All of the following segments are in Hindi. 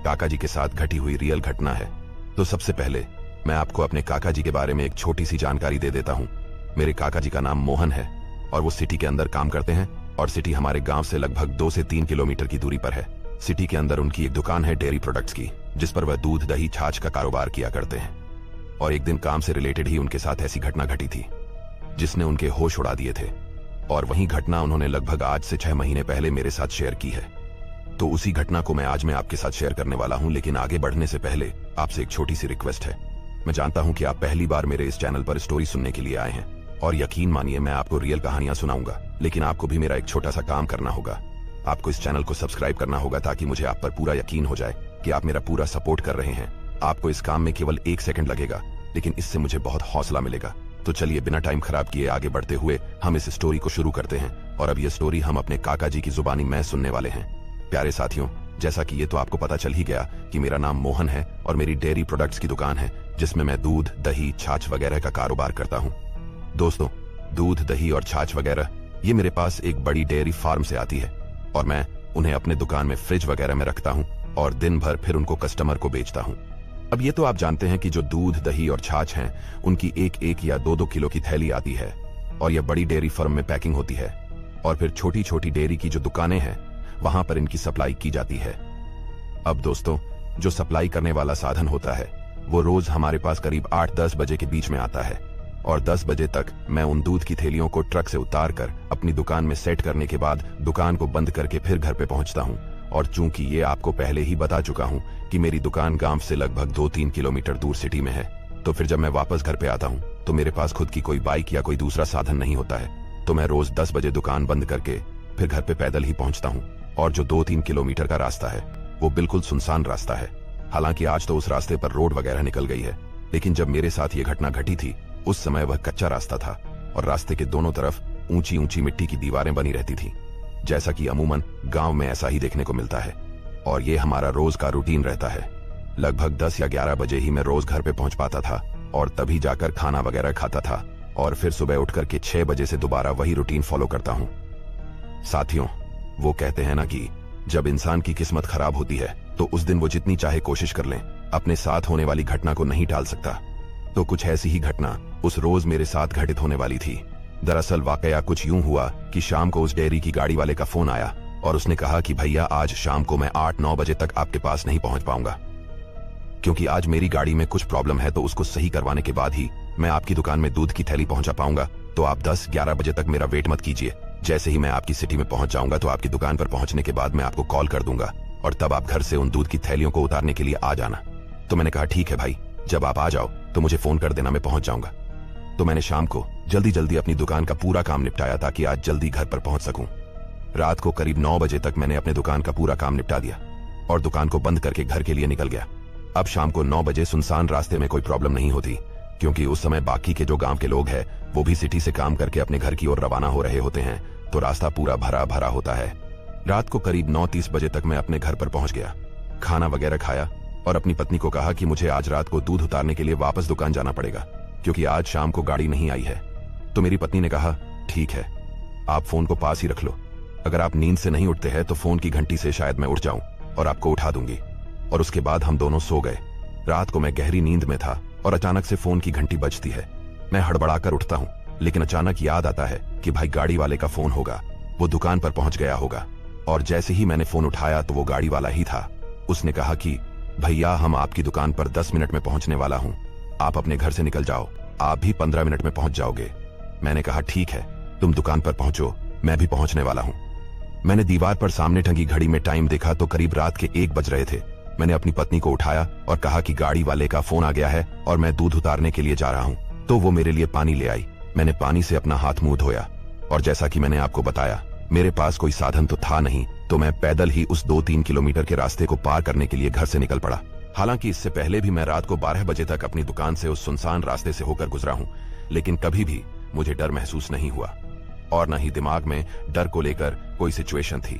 काका जी के साथ घटी हुई रियल घटना है। तो सबसे पहले मैं आपको अपने काका जी के बारे में एक छोटी सी जानकारी दे देता हूँ। मेरे काका जी का नाम मोहन है और वो सिटी के अंदर काम करते हैं और सिटी हमारे गांव से लगभग 2 से 3 किलोमीटर की दूरी पर है। सिटी के अंदर उनकी एक दुकान है डेयरी प्रोडक्ट्स की, जिस पर वह दूध दही छाछ का कारोबार किया करते हैं। और एक दिन काम से रिलेटेड ही उनके साथ ऐसी घटना घटी थी जिसने उनके होश उड़ा दिए थे, और वही घटना उन्होंने लगभग आज से 6 महीने पहले मेरे साथ शेयर की है। तो उसी घटना को मैं आज आपके साथ शेयर करने वाला हूं, लेकिन आगे बढ़ने से पहले आपसे एक छोटी सी रिक्वेस्ट है। मैं जानता हूं कि आप पहली बार मेरे इस चैनल पर स्टोरी सुनने के लिए आए हैं, और यकीन मानिए मैं आपको रियल कहानियां सुनाऊंगा, लेकिन आपको भी मेरा एक छोटा सा काम करना होगा। आपको इस चैनल को सब्सक्राइब करना होगा ताकि मुझे आप पर पूरा यकीन हो जाए कि आप मेरा पूरा सपोर्ट कर रहे हैं। आपको इस काम में केवल 1 सेकंड लगेगा, लेकिन इससे मुझे बहुत हौसला मिलेगा। तो चलिए बिना टाइम खराब किए आगे बढ़ते हुए हम इस स्टोरी को शुरू करते हैं। और अब ये स्टोरी हम अपने काका जी की जुबानी में सुनने वाले हैं। प्यारे साथियों, जैसा कि ये तो आपको पता चल ही गया कि मेरा नाम मोहन है और मेरी डेयरी प्रोडक्ट्स की दुकान है, जिसमें मैं दूध दही छाछ वगैरह का कारोबार करता हूँ। दोस्तों, दूध दही और छाछ वगैरह ये मेरे पास एक बड़ी डेयरी फार्म से आती है और मैं उन्हें अपने दुकान में फ्रिज वगैरह में रखता हूँ और दिन भर फिर उनको कस्टमर को बेचता हूँ। अब ये तो आप जानते हैं कि जो दूध दही और छाछ हैं उनकी 1-1 या 2-2 किलो की थैली आती है और यह बड़ी डेयरी फर्म में पैकिंग होती है, और फिर छोटी छोटी डेयरी की जो दुकानें हैं वहां पर इनकी सप्लाई की जाती है। अब दोस्तों, जो सप्लाई करने वाला साधन होता है वो रोज हमारे पास करीब 8-10 बजे के बीच में आता है, और 10 बजे तक मैं उन दूध की थैलियों को ट्रक से उतार कर अपनी दुकान में सेट करने के बाद दुकान को बंद करके फिर घर पे पहुंचता हूं। और चूंकि ये आपको पहले ही बता चुका हूं कि मेरी दुकान गांव से लगभग 2-3 किलोमीटर दूर सिटी में है, तो फिर जब मैं वापस घर पे आता हूं तो मेरे पास खुद की कोई बाइक या कोई दूसरा साधन नहीं होता है। तो मैं रोज 10 बजे दुकान बंद करके फिर घर पे पैदल ही पहुंचता हूं, और जो 2-3 किलोमीटर का रास्ता है वो बिल्कुल सुनसान रास्ता है। हालांकि आज तो उस रास्ते पर रोड वगैरह निकल गई है, लेकिन जब मेरे साथ ये घटना घटी थी उस समय वह कच्चा रास्ता था और रास्ते के दोनों तरफ ऊंची ऊंची मिट्टी की दीवारें बनी रहती थी, जैसा कि अमूमन गांव में ऐसा ही देखने को मिलता है। और ये हमारा रोज का रूटीन रहता है। लगभग 10 या 11 बजे ही मैं रोज घर पे पहुंच पाता था और तभी जाकर खाना वगैरह खाता था, और फिर सुबह उठकर के 6 बजे से दोबारा वही रूटीन फॉलो करता हूँ। साथियों, वो कहते हैं ना कि जब इंसान की किस्मत खराब होती है तो उस दिन वो जितनी चाहे कोशिश कर लें, अपने साथ होने वाली घटना को नहीं टाल सकता। तो कुछ ऐसी ही घटना उस रोज मेरे साथ घटित होने वाली थी। दरअसल वाकया कुछ यूं हुआ कि शाम को उस डेयरी की गाड़ी वाले का फोन आया और उसने कहा कि भैया आज शाम को मैं 8-9 बजे तक आपके पास नहीं पहुंच पाऊंगा, क्योंकि आज मेरी गाड़ी में कुछ प्रॉब्लम है, तो उसको सही करवाने के बाद ही मैं आपकी दुकान में दूध की थैली पहुंचा पाऊंगा। तो आप 10-11 बजे तक मेरा वेट मत कीजिए। जैसे ही मैं आपकी सिटी में पहुंच जाऊंगा तो आपकी दुकान पर पहुंचने के बाद मैं आपको कॉल कर दूंगा, और तब आप घर से उन दूध की थैलियों को उतारने के लिए आ जाना। तो मैंने कहा ठीक है भाई, जब आप आ जाओ तो मुझे फोन कर देना, मैं पहुंच जाऊंगा। तो मैंने शाम को जल्दी जल्दी अपनी दुकान का पूरा काम निपटाया ताकि आज जल्दी घर पर पहुंच सकूं। रात को करीब 9 बजे तक मैंने अपने दुकान का पूरा काम निपटा दिया और दुकान को बंद करके घर के लिए निकल गया। अब शाम को 9 बजे सुनसान रास्ते में कोई प्रॉब्लम नहीं होती, क्योंकि उस समय बाकी के जो गांव के लोग हैं वो भी सिटी से काम करके अपने घर की ओर रवाना हो रहे होते हैं, तो रास्ता पूरा भरा भरा होता है। रात को करीब 9:30 बजे तक मैं अपने घर पर पहुंच गया, खाना वगैरह खाया और अपनी पत्नी को कहा कि मुझे आज रात को दूध उतारने के लिए वापस दुकान जाना पड़ेगा, क्योंकि आज शाम को गाड़ी नहीं आई है। तो मेरी पत्नी ने कहा ठीक है, आप फोन को पास ही रख लो, अगर आप नींद से नहीं उठते हैं तो फोन की घंटी से शायद मैं उठ जाऊं और आपको उठा दूंगी। और उसके बाद हम दोनों सो गए। रात को मैं गहरी नींद में था और अचानक से फोन की घंटी बजती है। मैं हड़बड़ाकर उठता हूँ, लेकिन अचानक याद आता है कि भाई गाड़ी वाले का फोन होगा, वो दुकान पर पहुंच गया होगा। और जैसे ही मैंने फोन उठाया तो वो गाड़ी वाला ही था। उसने कहा कि भैया हम आपकी दुकान पर 10 मिनट में पहुंचने वाला हूं, आप अपने घर से निकल जाओ, आप भी 15 मिनट में पहुंच जाओगे। मैंने कहा ठीक है, तुम दुकान पर पहुंचो, मैं भी पहुंचने वाला हूं। मैंने दीवार पर सामने टंगी घड़ी में टाइम देखा तो करीब रात के 1 बज रहे थे। मैंने अपनी पत्नी को उठाया और कहा कि गाड़ी वाले का फोन आ गया है और मैं दूध उतारने के लिए जा रहा हूं। तो वो मेरे लिए पानी ले आई। मैंने पानी से अपना हाथ मुंह धोया, और जैसा कि मैंने आपको बताया मेरे पास कोई साधन तो था नहीं, तो मैं पैदल ही उस 2-3 किलोमीटर के रास्ते को पार करने के लिए घर से निकल पड़ा। हालांकि इससे पहले भी मैं रात को 12 बजे तक अपनी दुकान से उस सुनसान रास्ते से होकर गुजरा हूं, लेकिन कभी भी मुझे डर महसूस नहीं हुआ और न ही दिमाग में डर को लेकर कोई सिचुएशन थी।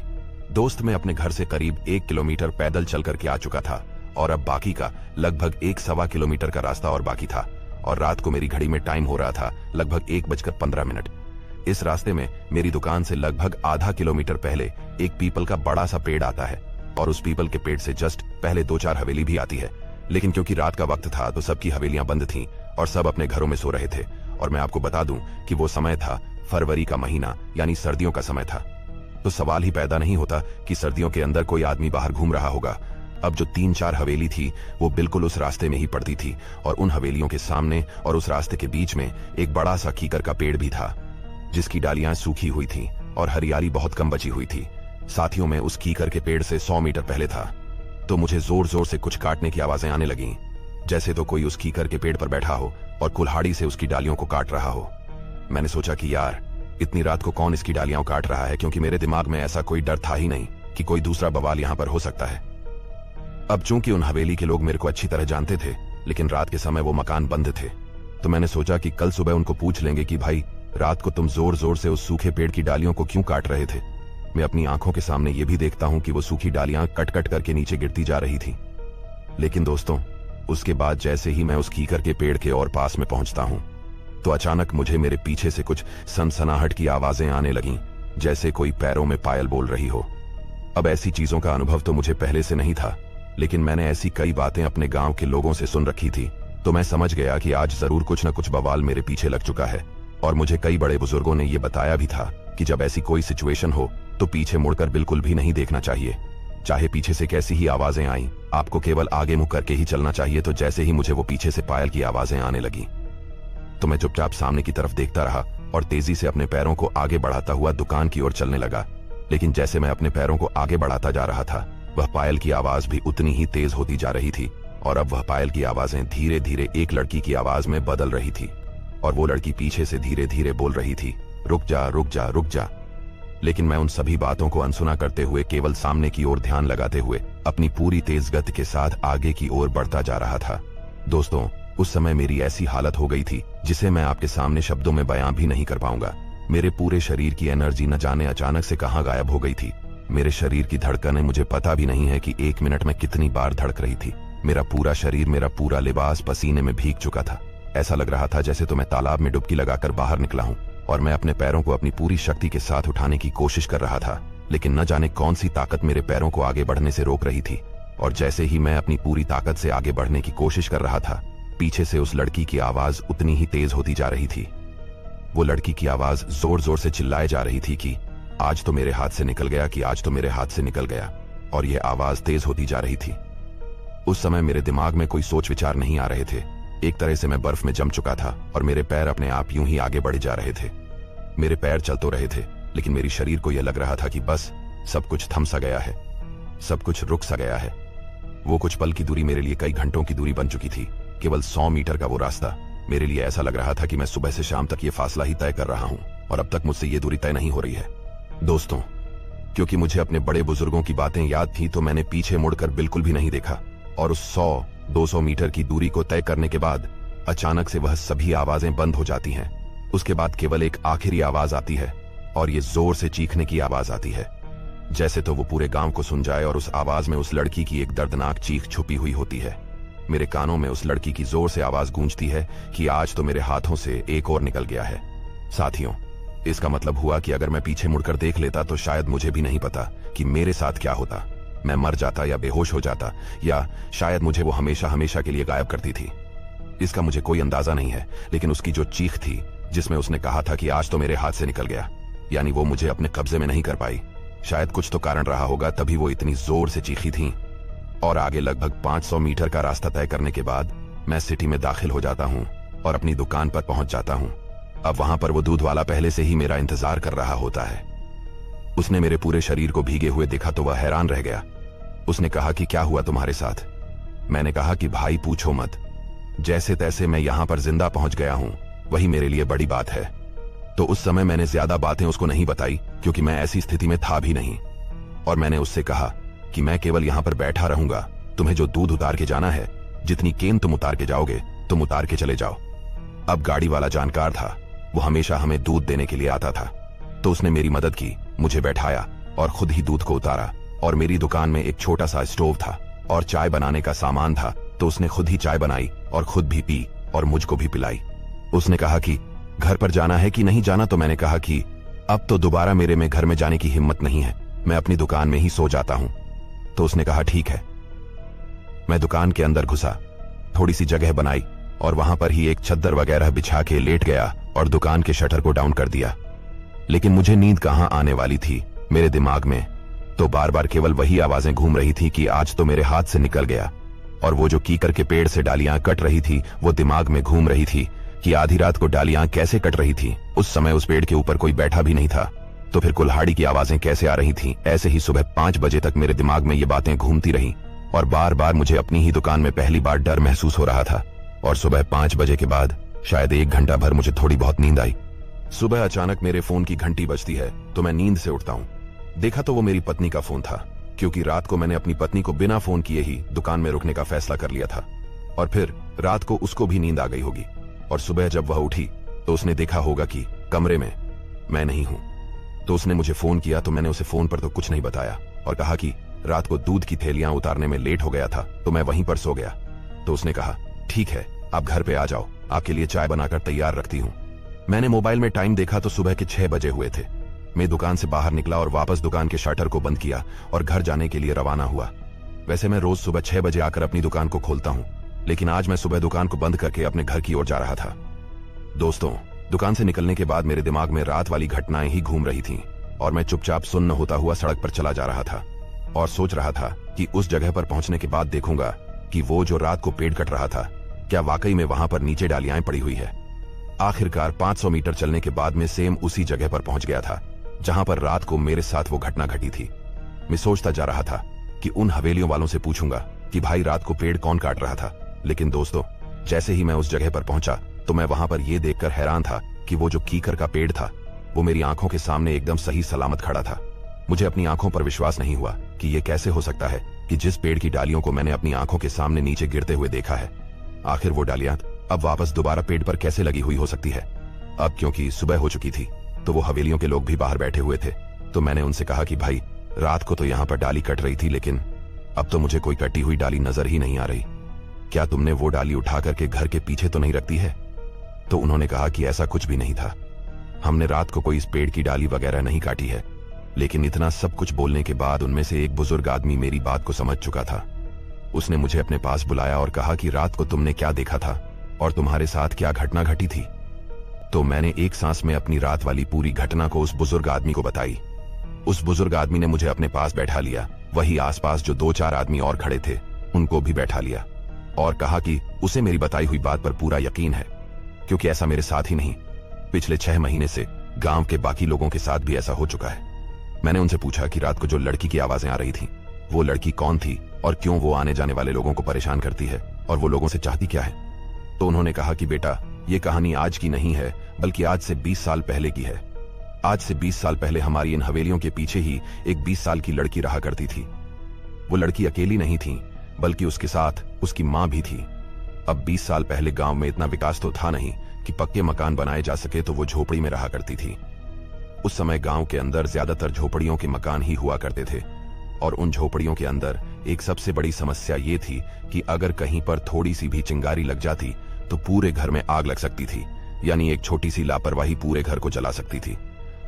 दोस्त, मैं अपने घर से करीब 1 किलोमीटर पैदल चल करके आ चुका था और अब बाकी का लगभग 1-1.25 किलोमीटर का रास्ता और बाकी था, और रात को मेरी घड़ी में टाइम हो रहा था लगभग 1:15। इस रास्ते में मेरी दुकान से लगभग आधा किलोमीटर पहले एक पीपल का बड़ा सा पेड़ आता है और उस पीपल के पेड़ से जस्ट पहले 2-4 हवेली भी आती है। लेकिन क्योंकि रात का वक्त था तो सबकी हवेलियां बंद थीं और सब अपने घरों में सो रहे थे। और मैं आपको बता दूं कि वो समय था फरवरी का महीना, यानी सर्दियों का समय था। तो सवाल ही पैदा नहीं होता कि सर्दियों के अंदर कोई आदमी बाहर घूम रहा होगा। अब जो 3-4 हवेली थी वो बिल्कुल उस रास्ते में ही पड़ती थी और उन हवेलियों के सामने और उस रास्ते के बीच में एक बड़ा सा कीकर का पेड़ भी था, जिसकी डालियां सूखी हुई थीं और हरियाली बहुत कम बची हुई थी। साथियों में उस कीकर के पेड़ से 100 मीटर पहले था तो मुझे जोर जोर से कुछ काटने की आवाजें आने लगीं, जैसे तो कोई उस कीकर के पेड़ पर बैठा हो और कुल्हाड़ी से उसकी डालियों को काट रहा हो। मैंने सोचा कि यार, इतनी रात को कौन इसकी डालियां काट रहा है, क्योंकि मेरे दिमाग में ऐसा कोई डर था ही नहीं कि कोई दूसरा बवाल यहां पर हो सकता है। अब चूंकि उन हवेली के लोग मेरे को अच्छी तरह जानते थे, लेकिन रात के समय वो मकान बंद थे, तो मैंने सोचा कि कल सुबह उनको पूछ लेंगे कि भाई, रात को तुम जोर जोर से उस सूखे पेड़ की डालियों को क्यों काट रहे थे। मैं अपनी आंखों के सामने ये भी देखता हूं कि वो सूखी डालियां कट कट करके नीचे गिरती जा रही थी। लेकिन दोस्तों, उसके बाद जैसे ही मैं उस कीकर के पेड़ के और पास में पहुंचता हूं तो अचानक मुझे मेरे पीछे से कुछ सनसनाहट की आवाजें आने लगीं, जैसे कोई पैरों में पायल बोल रही हो। अब ऐसी चीजों का अनुभव तो मुझे पहले से नहीं था, लेकिन मैंने ऐसी कई बातें अपने गांव के लोगों से सुन रखी थी, तो मैं समझ गया कि आज जरूर कुछ न कुछ बवाल मेरे पीछे लग चुका है। और मुझे कई बड़े बुजुर्गों ने यह बताया भी था कि जब ऐसी कोई सिचुएशन हो तो पीछे मुड़कर बिल्कुल भी नहीं देखना चाहिए। चाहे पीछे से कैसी ही आवाजें आईं, आपको केवल आगे मुंह करके ही चलना चाहिए। तो जैसे ही मुझे वो पीछे से पायल की आवाजें आने लगी तो मैं चुपचाप सामने की तरफ देखता रहा और तेजी से अपने पैरों को आगे बढ़ाता हुआ दुकान की ओर चलने लगा। लेकिन जैसे मैं अपने पैरों को आगे बढ़ाता जा रहा था, वह पायल की आवाज भी उतनी ही तेज होती जा रही थी और अब वह पायल की आवाजें धीरे धीरे एक लड़की की आवाज में बदल रही थी और वो लड़की पीछे से धीरे धीरे बोल रही थी, रुक जा रुक जा रुक जा। लेकिन मैं उन सभी बातों को अनसुना करते हुए केवल सामने की ओर ध्यान लगाते हुए अपनी पूरी तेज गति के साथ आगे की ओर बढ़ता जा रहा था। दोस्तों, उस समय मेरी ऐसी हालत हो गई थी जिसे मैं आपके सामने शब्दों में बयां भी नहीं कर पाऊंगा। मेरे पूरे शरीर की एनर्जी न जाने अचानक से कहां गायब हो गई थी। मेरे शरीर की धड़कनें, मुझे पता भी नहीं है कि 1 मिनट में कितनी बार धड़क रही थी। मेरा पूरा शरीर, मेरा पूरा लिबास पसीने में भीग चुका था। ऐसा लग रहा था जैसे तो मैं तालाब में डुबकी लगाकर बाहर निकला हूं और मैं अपने पैरों को अपनी पूरी शक्ति के साथ उठाने की कोशिश कर रहा था, लेकिन न जाने कौन सी ताकत मेरे पैरों को आगे बढ़ने से रोक रही थी। और जैसे ही मैं अपनी पूरी ताकत से आगे बढ़ने की कोशिश कर रहा था, पीछे से उस लड़की की आवाज उतनी ही तेज होती जा रही थी। वो लड़की की आवाज जोर जोर से चिल्लाए जा रही थी कि आज तो मेरे हाथ से निकल गया, कि आज तो मेरे हाथ से निकल गया। और यह आवाज तेज होती जा रही थी। उस समय मेरे दिमाग में कोई सोच विचार नहीं आ रहे थे। एक तरह से मैं बर्फ में जम चुका था और मेरे पैर अपने आप यूं ही आगे बढ़े जा रहे थे। मेरे पैर चल तो रहे थे, लेकिन मेरी शरीर को यह लग रहा था कि बस सब कुछ थम सा गया है, सब कुछ रुक सा गया है। वो कुछ पल की दूरी मेरे लिए कई घंटों की दूरी बन चुकी थी। केवल 100 मीटर का वो रास्ता मेरे लिए ऐसा लग रहा था कि मैं सुबह से शाम तक ये फासला ही तय कर रहा हूं और अब तक मुझसे ये दूरी तय नहीं हो रही है। दोस्तों, क्योंकि मुझे अपने बड़े बुजुर्गों की बातें याद थी तो मैंने पीछे मुड़कर बिल्कुल भी नहीं देखा और उस 100-200 मीटर की दूरी को तय करने के बाद अचानक से वह सभी आवाजें बंद हो जाती हैं। उसके बाद केवल एक आखिरी आवाज आती है और ये जोर से चीखने की आवाज आती है, जैसे तो वो पूरे गांव को सुन जाए। और उस आवाज में उस लड़की की एक दर्दनाक चीख छुपी हुई होती है। मेरे कानों में उस लड़की की जोर से आवाज गूंजती है कि आज तो मेरे हाथों से एक और निकल गया है। साथियों, इसका मतलब हुआ कि अगर मैं पीछे मुड़कर देख लेता तो शायद मुझे भी नहीं पता कि मेरे साथ क्या होता। मैं मर जाता या बेहोश हो जाता, या शायद मुझे वो हमेशा हमेशा के लिए गायब करती थी। इसका मुझे कोई अंदाजा नहीं है, लेकिन उसकी जो चीख थी जिसमें उसने कहा था कि आज तो मेरे हाथ से निकल गया, यानी वो मुझे अपने कब्जे में नहीं कर पाई। शायद कुछ तो कारण रहा होगा, तभी वो इतनी जोर से चीखी थी। और आगे लगभग 500 मीटर का रास्ता तय करने के बाद मैं सिटी में दाखिल हो जाता हूँ और अपनी दुकान पर पहुंच जाता हूँ। अब वहां पर वो दूध वाला पहले से ही मेरा इंतजार कर रहा होता है। उसने मेरे पूरे शरीर को भीगे हुए देखा तो वह हैरान रह गया। उसने कहा कि क्या हुआ तुम्हारे साथ? मैंने कहा कि भाई पूछो मत, जैसे तैसे मैं यहां पर जिंदा पहुंच गया हूं, वही मेरे लिए बड़ी बात है। तो उस समय मैंने ज्यादा बातें उसको नहीं बताई, क्योंकि मैं ऐसी स्थिति में था भी नहीं। और मैंने उससे कहा कि मैं केवल यहां पर बैठा रहूंगा, तुम्हें जो दूध उतार के जाना है, जितनी केन तुम उतार के जाओगे तुम उतार के चले जाओ। अब गाड़ी वाला जानकार था, वो हमेशा हमें दूध देने के लिए आता था, तो उसने मेरी मदद की, मुझे बैठाया और खुद ही दूध को उतारा। और मेरी दुकान में एक छोटा सा स्टोव था और चाय बनाने का सामान था, तो उसने खुद ही चाय बनाई और खुद भी पी और मुझको भी पिलाई। उसने कहा कि घर पर जाना है कि नहीं जाना, तो मैंने कहा कि अब तो दोबारा मेरे में घर में जाने की हिम्मत नहीं है, मैं अपनी दुकान में ही सो जाता हूँ। तो उसने कहा ठीक है। मैं दुकान के अंदर घुसा, थोड़ी सी जगह बनाई और वहां पर ही एक चद्दर वगैरह बिछा के लेट गया और दुकान के शटर को डाउन कर दिया। लेकिन मुझे नींद कहां आने वाली थी। मेरे दिमाग में तो बार बार केवल वही आवाजें घूम रही थी कि आज तो मेरे हाथ से निकल गया। और वो जो कीकर के पेड़ से डालियां कट रही थी वो दिमाग में घूम रही थी कि आधी रात को डालियां कैसे कट रही थी। उस समय उस पेड़ के ऊपर कोई बैठा भी नहीं था, तो फिर कुल्हाड़ी की आवाजें कैसे आ रही थी। ऐसे ही सुबह 5 बजे तक मेरे दिमाग में ये बातें घूमती रहीं और बार बार मुझे अपनी ही दुकान में पहली बार डर महसूस हो रहा था। और सुबह 5 बजे के बाद शायद 1 घंटा भर मुझे थोड़ी बहुत नींद आई। सुबह अचानक मेरे फोन की घंटी बजती है तो मैं नींद से उठता हूँ। देखा तो वो मेरी पत्नी का फोन था, क्योंकि रात को मैंने अपनी पत्नी को बिना फोन किए ही दुकान में रुकने का फैसला कर लिया था। और फिर रात को उसको भी नींद आ गई होगी और सुबह जब वह उठी तो उसने देखा होगा कि कमरे में मैं नहीं हूं। तो उसने मुझे फोन किया तो मैंने उसे फोन पर तो कुछ नहीं बताया और कहा कि रात को दूध की थैलियां उतारने में लेट हो गया था तो मैं वहीं पर सो गया। तो उसने कहा ठीक है, आप घर पे आ जाओ, आपके लिए चाय बनाकर तैयार रखती हूँ। मैंने मोबाइल में टाइम देखा तो सुबह के 6 बजे हुए थे। मैं दुकान से बाहर निकला और वापस दुकान के शटर को बंद किया और घर जाने के लिए रवाना हुआ। वैसे मैं रोज सुबह 6 बजे आकर अपनी दुकान को खोलता हूँ, लेकिन आज मैं सुबह दुकान को बंद करके अपने घर की ओर जा रहा था। दोस्तों, दुकान से निकलने के बाद मेरे दिमाग में रात वाली घटनाएं ही घूम रही थीं और मैं चुपचाप सुन्न होता हुआ सड़क पर चला जा रहा था और सोच रहा था कि उस जगह पर पहुंचने के बाद देखूंगा कि वो जो रात को पेड़ कट रहा था क्या वाकई में वहां पर नीचे डालियां पड़ी हुई है। आखिरकार 500 मीटर चलने के बाद मैं सेम उसी जगह पर पहुंच गया था जहां पर रात को मेरे साथ वो घटना घटी थी। मैं सोचता जा रहा था कि उन हवेलियों वालों से पूछूंगा कि भाई रात को पेड़ कौन काट रहा था। लेकिन दोस्तों, जैसे ही मैं उस जगह पर पहुंचा तो मैं वहां पर यह देखकर हैरान था कि वो जो कीकर का पेड़ था वो मेरी आंखों के सामने एकदम सही सलामत खड़ा था। मुझे अपनी आंखों पर विश्वास नहीं हुआ कि यह कैसे हो सकता है कि जिस पेड़ की डालियों को मैंने अपनी आंखों के सामने नीचे गिरते हुए देखा है, आखिर वो डालियां अब वापस दोबारा पेड़ पर कैसे लगी हुई हो सकती है। अब क्योंकि सुबह हो चुकी थी तो वो हवेलियों के लोग भी बाहर बैठे हुए थे, तो मैंने उनसे कहा कि भाई रात को तो यहाँ पर डाली कट रही थी, लेकिन अब तो मुझे कोई कटी हुई डाली नजर ही नहीं आ रही। क्या तुमने वो डाली उठा करके घर के पीछे तो नहीं रखती है? तो उन्होंने कहा कि ऐसा कुछ भी नहीं था, हमने रात को कोई इस पेड़ की डाली वगैरह नहीं काटी है। लेकिन इतना सब कुछ बोलने के बाद उनमें से एक बुजुर्ग आदमी मेरी बात को समझ चुका था। उसने मुझे अपने पास बुलाया और कहा कि रात को तुमने क्या देखा था और तुम्हारे साथ क्या घटना घटी थी। तो मैंने एक सांस में अपनी रात वाली पूरी घटना को उस बुजुर्ग आदमी को बताई। उस बुजुर्ग आदमी ने मुझे अपने पास बैठा लिया, वही आसपास जो 2-4 आदमी और खड़े थे उनको भी बैठा लिया और कहा कि उसे मेरी बताई हुई बात पर पूरा यकीन है, क्योंकि ऐसा मेरे साथ ही नहीं पिछले 6 महीने से गांव के बाकी लोगों के साथ भी ऐसा हो चुका है। मैंने उनसे पूछा कि रात को जो लड़की की आवाजें आ रही थी वो लड़की कौन थी और क्यों वो आने जाने वाले लोगों को परेशान करती है और वो लोगों से चाहती क्या है। तो उन्होंने कहा कि बेटा, ये कहानी आज की नहीं है बल्कि आज से 20 साल पहले की है। आज से 20 साल पहले हमारी इन हवेलियों के पीछे ही एक 20 साल की लड़की रहा करती थी। वो लड़की अकेली नहीं थी बल्कि उसके साथ उसकी मां भी थी। अब 20 साल पहले गांव में इतना विकास तो था नहीं कि पक्के मकान बनाए जा सके, तो वो झोपड़ी में रहा करती थी। उस समय गांव के अंदर ज्यादातर झोपड़ियों के मकान ही हुआ करते थे और उन झोपड़ियों के अंदर एक सबसे बड़ी समस्या ये थी कि अगर कहीं पर थोड़ी सी भी चिंगारी लग जाती तो पूरे घर में आग लग सकती थी, यानी एक छोटी सी लापरवाही पूरे घर को जला सकती थी।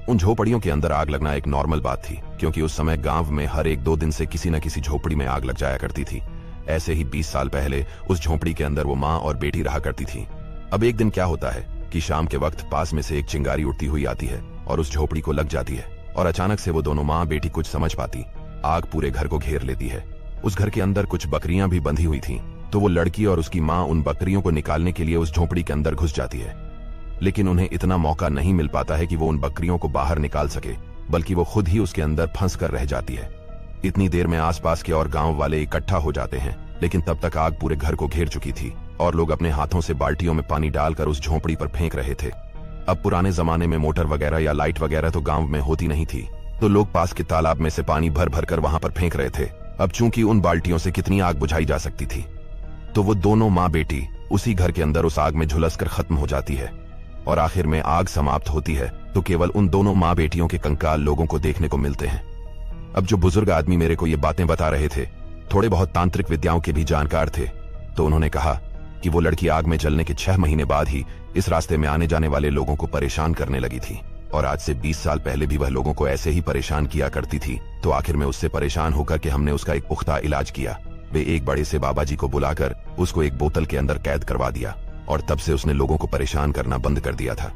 उन झोपड़ियों के अंदर आग लगना एक नॉर्मल बात थी, क्योंकि उस समय गांव में हर 1-2 दिन से किसी न किसी झोपड़ी में आग लग जाया करती थी। ऐसे ही 20 साल पहले उस झोपड़ी के अंदर वो माँ और बेटी रहा करती थी। अब एक दिन क्या होता है कि शाम के वक्त पास में से एक चिंगारी उठती हुई आती है और उस झोपड़ी को लग जाती है और अचानक से वो दोनों माँ बेटी कुछ समझ पाती, आग पूरे घर को घेर लेती है। उस घर के अंदर कुछ बकरियां भी बंधी हुई थीं, तो वो लड़की और उसकी माँ उन बकरियों को निकालने के लिए उस झोपड़ी के अंदर घुस जाती है। लेकिन उन्हें इतना मौका नहीं मिल पाता है कि वो उन बकरियों को बाहर निकाल सके, बल्कि वो खुद ही उसके अंदर फंस कर रह जाती है। इतनी देर में आसपास के और गांव वाले इकट्ठा हो जाते हैं, लेकिन तब तक आग पूरे घर को घेर चुकी थी और लोग अपने हाथों से बाल्टियों में पानी डालकर उस झोपड़ी पर फेंक रहे थे। अब पुराने जमाने में मोटर वगैरह या लाइट वगैरह तो गांव में होती नहीं थी, तो लोग पास के तालाब में से पानी भर भर कर वहां पर फेंक रहे थे। अब चूंकि उन बाल्टियों से कितनी आग बुझाई जा सकती थी, तो वो दोनों माँ बेटी उसी घर के अंदर उस आग में झुलसकर खत्म हो जाती है और आखिर में आग समाप्त होती है तो केवल उन दोनों माँ बेटियों के कंकाल लोगों को देखने को मिलते हैं। अब जो बुजुर्ग आदमी मेरे को ये बातें बता रहे थे थोड़े बहुत तांत्रिक विद्याओं के भी जानकार थे, तो उन्होंने कहा कि वो लड़की आग में जलने के 6 महीने बाद ही इस रास्ते में आने जाने वाले लोगों को परेशान करने लगी थी। और आज से 20 साल पहले भी वह लोगों को ऐसे ही परेशान किया करती थी। तो आखिर में उससे परेशान होकर के हमने उसका एक पुख्ता इलाज किया। वे एक बड़े से बाबा जी को बुलाकर उसको एक बोतल के अंदर कैद करवा दिया और तब से उसने लोगों को परेशान करना बंद कर दिया था।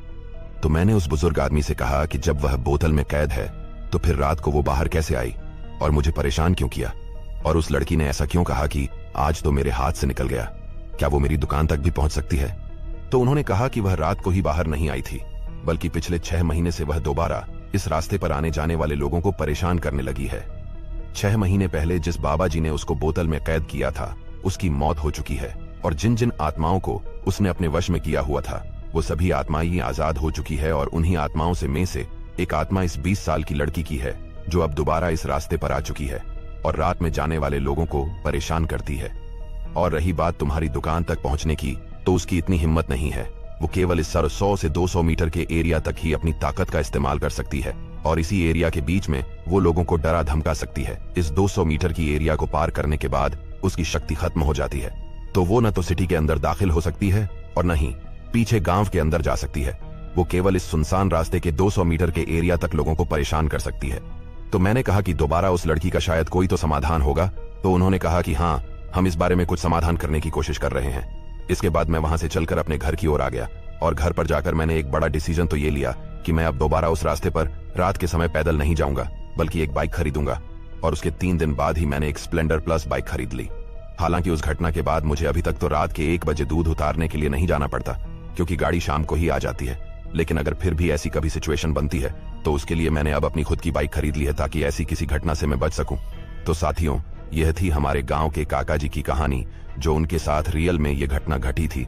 तो मैंने उस बुजुर्ग आदमी से कहा कि जब वह बोतल में कैद है तो फिर रात को वो बाहर कैसे आई और मुझे परेशान क्यों किया, और उस लड़की ने ऐसा क्यों कहा कि आज तो मेरे हाथ से निकल गया, क्या वो मेरी दुकान तक भी पहुंच सकती है। तो उन्होंने कहा कि वह रात को ही बाहर नहीं आई थी, बल्कि पिछले 6 महीने से वह दोबारा इस रास्ते पर आने जाने वाले लोगों को परेशान करने लगी है। 6 महीने पहले जिस बाबा जी ने उसको बोतल में कैद किया था उसकी मौत हो चुकी है, और जिन जिन आत्माओं को उसने अपने वश में किया हुआ था वो सभी आत्माएं आजाद हो चुकी है। और उन्हीं आत्माओं में से एक आत्मा इस 20 साल की लड़की की है जो अब दोबारा इस रास्ते पर आ चुकी है और रात में जाने वाले लोगों को परेशान करती है। और रही बात तुम्हारी दुकान तक पहुंचने की, तो उसकी इतनी हिम्मत नहीं है। वो केवल इस 100 से 200 मीटर के एरिया तक ही अपनी ताकत का इस्तेमाल कर सकती है और इसी एरिया के बीच में वो लोगों को डरा धमका सकती है। इस 200 मीटर की एरिया को पार करने के बाद उसकी शक्ति खत्म हो जाती है, तो वो न तो सिटी के अंदर दाखिल हो सकती है और न ही पीछे गांव के अंदर जा सकती है। वो केवल इस सुनसान रास्ते के 200 मीटर के एरिया तक लोगों को परेशान कर सकती है। तो मैंने कहा कि दोबारा उस लड़की का शायद कोई तो समाधान होगा। तो उन्होंने कहा कि हाँ, हम इस बारे में कुछ समाधान करने की कोशिश कर रहे हैं। इसके बाद मैं वहां से चलकर अपने घर की ओर आ गया और घर पर जाकर मैंने एक बड़ा डिसीजन तो ये लिया कि मैं अब दोबारा उस रास्ते पर रात के समय पैदल नहीं जाऊंगा, बल्कि एक बाइक खरीदूंगा। और उसके 3 दिन बाद ही मैंने एक स्प्लेंडर प्लस बाइक खरीद ली। हालांकि उस घटना के बाद मुझे अभी तक तो रात के 1 बजे दूध उतारने के लिए नहीं जाना पड़ता, क्योंकि गाड़ी शाम को ही आ जाती है। लेकिन अगर फिर भी ऐसी कभी सिचुएशन बनती है तो उसके लिए मैंने अब अपनी खुद की बाइक खरीद ली है, ताकि ऐसी किसी घटना से मैं बच सकूं। तो साथियों, यह थी हमारे गांव के काका जी की कहानी, जो उनके साथ रियल में ये घटना घटी थी।